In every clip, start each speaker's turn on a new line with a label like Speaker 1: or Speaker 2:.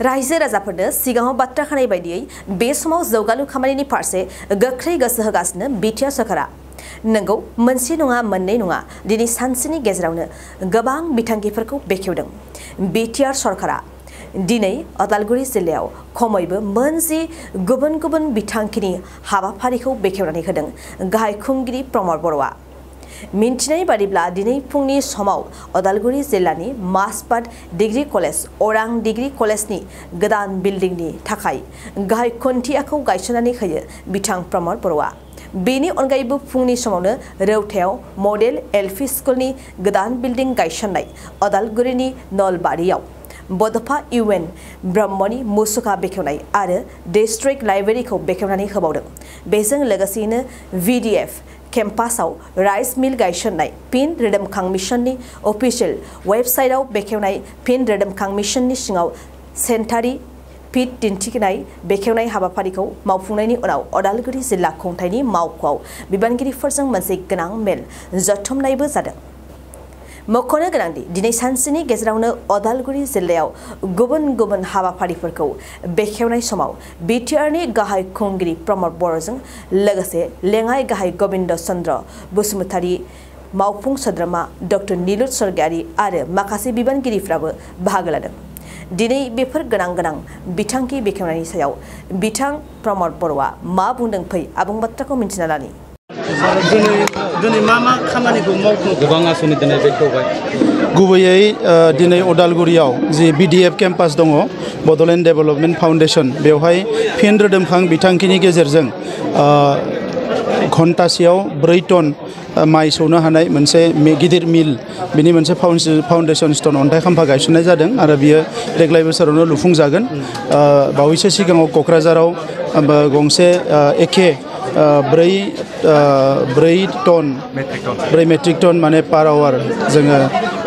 Speaker 1: रायजो राजाफोरनो सिगाङाव बाथ्रा खानाय बायदियै बे समाव जौगालु खामानिनि फारसे गोख्रै गोसो होगासिनो बिटिआर सरकारा। नंगौ मोनसे नङा मोननै नङा दिनै सानसेनि गेजेरावनो गोबां बिथांखिफोरखौ बेखेवदों बिटिआर सरकारा। दिनै अदालगुरि जिल्लायाव खमैबो मोनजि गुबुन गुबुन बिथांखिनि हाबाफारिखौ बेखेवनानै होदों गाहाय खुंगिरि प्रमद बर'आ। मिन्थिनाय बादिब्ला दिनै फुंनि समाव अदालगुरि जिल्लानि मासबाद डिग्री कलेज अरां डिग्री कलेजनि गोदान बिल्डिंनि थाखाय गाहाय खुन्थियाखौ गायसननानै होयो बिथां प्रमद बर'आ। बेनि अनगायैबो फुंनि समावनो रौथायाव मडेल एलपि स्कुलनि गोदान बिल्डिं गायसननाय अदालगुरिनि नलबारियाव बड'फा इउएन ब्रह्मनि मुसुखा बेखेवनाय आरो डिस्ट्रिक्ट लाइब्रेरिखौ बेखेवनानै होबावदों। बेजों लोगोसेयैनो VDF केम्पासाव राइस मिल गायसननाय फिन रोदोमखां मिशननि अफिसियेल वेबसाइटआव बेखेवनाय फिन रोदोमखां मिशननि सिङाव सेन्टारि फिट दिन्थिनाय बेखेवनाय हाबाफारिखौ मावफुंनायनि उनाव अदालगुरि जिल्ला खुंथायनि मावख'आव बिबानगिरिफोरजों मोनसे गोनां मेल जथुमनायबो जादों। मख'नो गोनांदि दिनै सानसेनि गेजेरावनो अदालगुरि जिल्लायाव गुबुन गुबुन हाबाफारिफोरखौ बेखेवनाय समाव बिटिआरनि गाहाय खुंगिरि प्रमद बर'जों लोगोसे लेङाइ गाहाय गबिन्द चन्द्र बसुमतारी मावफुं सोद्रोमा डक्टर नीलुत स्वर्गियारी आरो माखासे बिबानगिरिफ्राबो बाहागो लादों। दिनै बेफोर गोनां बिथांखि बेखेवनायनि सायाव बिथां प्रमद बर'आ मा बुंदों फै आबुं बाथ्राखौ मिन्थिना लानि।
Speaker 2: दिनै मा खामानिखौ मावखो गोबां आसनि दिनै बेखेवबाय।
Speaker 3: गुबैयै दिनै अदालगुरियाव जि BDF केम्पास दङ बड'लेण्ड डेभेलपमेन्ट फाउन्डेसन बेवहाय फिन रोदोमखां बिथांखिनि गेजेरजों घन्टासेयाव 4 टन माइ सौनो हानाय मोनसे गिदिर मिल बिनि मोनसे फाउन्डेसन स्टोन अन्थाइ खाम्फा गायसननाय जादों आरो बियो देग्लाय बोसोरावनो लुफुंजागोन। बावैसो सिगाङाव क'क्राझाराव गंसे एखे 4 मेट्रिक टन माने पार आवार जोङो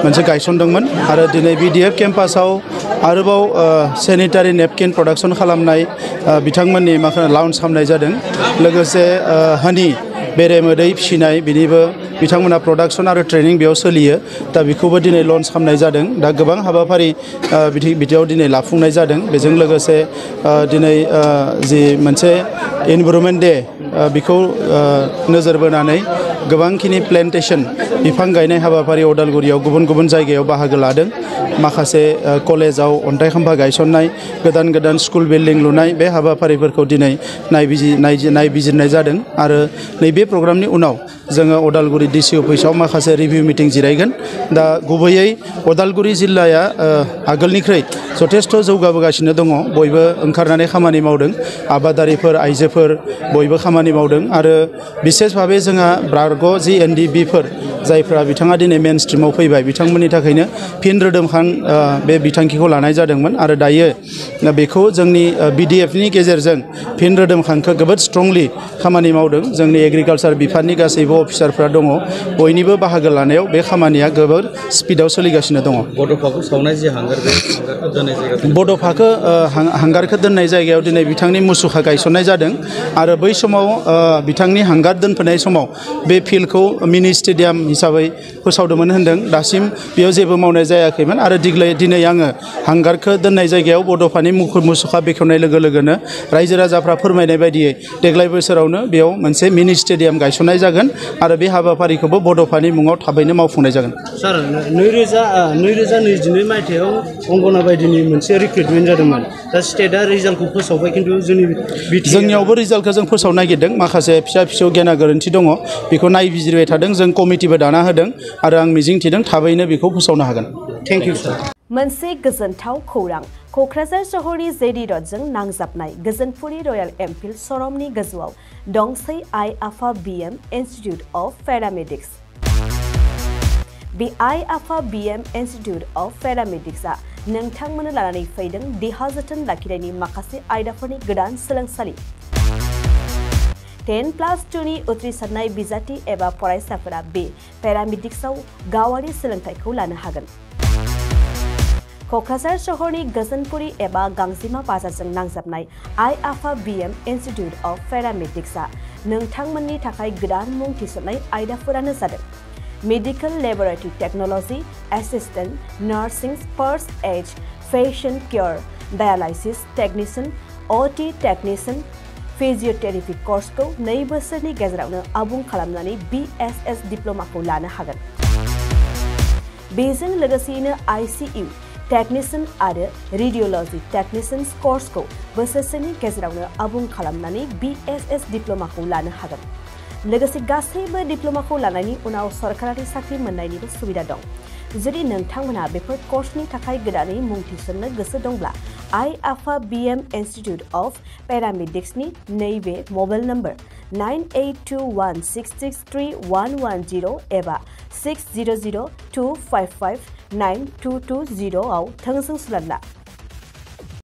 Speaker 3: मोनसे गायसनदोंमोन आरो दिनै BDF केम्पासाव आरोबाव सेनिटारि नेपकिन प्रडाक्सन खालामनाय बिथांमोननि माखासे लन्च खालामनाय जादों। लोगोसे हानि बेरे-मोदै फिसिनाय बिनिबो बिथांमोना प्रडाक्सन आरो ट्रेनिं बेयाव सोलियो। दा बेखौबो दिनै लन्च खालामनाय जादों। दा गोबां हाबाफारि बिदियाव दिनै लाफुंनाय जादों। बेजों लोगोसे दिनै जि मोनसे इनभाइरनमेन्ट डे बेखौ नोजोर बोनानै गोबांखिनि प्लेन्टेसन बिफां गायनाय हाबाफारि अदालगुरियाव गुबुन गुबुन जायगायाव बाहागो लादों। माखासे कलेजाव अन्थाइ खाम्फा गायसननाय गोदान स्कुल बिल्डिं लुनाय बे हाबाफारिफोरखौ दिनै नायबिजिरनाय जादों आरो नैबे प्रग्रामनि उनाव जोङो अदालगुरि DC अफिसाव माखासे रिभिउ मिटिं जिरायगोन। दा गुबैयै अदालगुरि जिल्लाया आगोलनिख्रुइ जथेस्थ' जौगाबोगासिनो दङ। बयबो ओंखारनानै खामानि मावदों। आबादारिफोर आइजोफोर बयबो खामानि मावदों आरो बिसेस भाबै जोंहा बारग' जि NDBफोर जायफ्रा बिथाङा दिनै मेन स्ट्रिमाव फैबाय बिथांमोननि थाखायनो फिन रोदोमखां बे बिथांखिखौ लानाय जादोंमोन आरो दायो बेखौ जोंनि BDFनि गेजेरजों फिन रोदोमखांखौ जोबोद स्ट्रंलि खामानि मावदों। जोंनि एग्रिकालसार बिफाननि गासैबो अफिसारफ्रा दङ। बयनिबो बाहागो लानायाव बे खामानिया गोबां स्पिडआव सोलिगासिनो दङ।
Speaker 2: बड'फाखौ सावनाय जे हांगारखौ दोननाय जायगा
Speaker 3: बड'फाखौ हांगारखौ दोननाय जायगायाव दिनै बिथांनि मुसुखा गायसननाय जादों आरो बै समाव बिथांनि हांगार दोनफैनाय समाव बे फिल्डखौ मिनि स्टेडियाम हिसाबै फोसावदोंमोन होनदों। दासिम बेयाव जेबो मावनाय जायाखैमोन आरो दिनै आङो हांगारखौ दोननाय जायगायाव बड'फानि मुसुखा बेखेवनाय लोगो लोगोनो रायजो राजाफ्रा फोरमायनाय बायदियै देग्लाय बोसोरावनो बेयाव मोनसे मिनि स्टेडियाम गायसननाय जागोन आरो बे हाबाफारिखौबो बड'फानि मुङाव थाबैनो मावफुंनाय जागोन।
Speaker 2: सार 2022 मायथाइयाव अंगनाबादिनि मोनसे रिक्रुटमेन्ट जादोंमोन। दा स्टेटआ रिजाल्टखौ फोसावबाय खिन्थु
Speaker 3: जोंनियावबो रिजाल्टखौ जों फोसावनो नागिरदों। माखासे फिसा गेना गोरोन्थि दङ बेखौ नायबिजिरबाय थादों। जों कमिटिबो दाना होदों आरो आं मिजिंथिदों थाबैनो बेखौ फोसावनो हागोन।
Speaker 2: थेंक इउ सार।
Speaker 1: मोनसे गोजोनथाव खौरां क'क्राझार सहरनि जेडि रडजों नांजाबनाय गोजोनपुरि रयेल एनफिल्ड श'रुमनि गोजौआव दंसै आइ आफा BM इन्स्टिट्युट अफ पेरामेडिक्स। बे आइ आफा BM इन्स्टिट्युट अफ पेरामेडिक्सआ नोंथांमोननो लानानै फैदों देहा जोथोन लाखिनायनि माखासे आयदाफोरनि गोदान सोलोंसालि। 10+2नि उथ्रिसारनाय बिजाथि एबा फरायसाफोरा बे पेरामेडिक्सआव गावारि सोलोंथाइखौ लानो हागोन। क'क्राझार सहरनि गोजोनपुरि एबा गांजिमा बाजारजों नांजाबनाय आइ आफा BM इन्स्टिट्युट अफ पेरामेडिक्सआ नोंथांमोननि थाखाय गोदान मुं थिसननाय आयदाफोरानो जादों medical laboratory technology, assistant nursing, first aid, फेशन care, dialysis technician, OT technician, physiotherapy कर्सखौ 2 बोसोरनि गेजेरावनो आबुं खालामनानै BSS डिप्ल'माखौ लानो हागोन। बेजों लोगोसेयैनो ICU टेक्निशियन आरो रेडियोलॉजी टेक्निशियन कर्सखौ बोसोरसेनि गेजेरावनो आबुं खालामनानै BSS डिप्ल'माखौ लानो हागोन। लोगोसे गासैबो डिप्ल'माखौ लानायनि उनाव सरकारि साख्रि मोननायनिबो सुबिदा दं। जुदि नोंथांमोनहा बेफोर कर्सनि थाखाय गोदानै मुं थिसननो गोसो दंब्ला IAFA BM इन्स्टिट्यूट ऑफ पैरामेडिक्सनि नैबे मबाइल नम्बर 9821663110 एबा 6002559220 आव थोंजों सुलाद ला।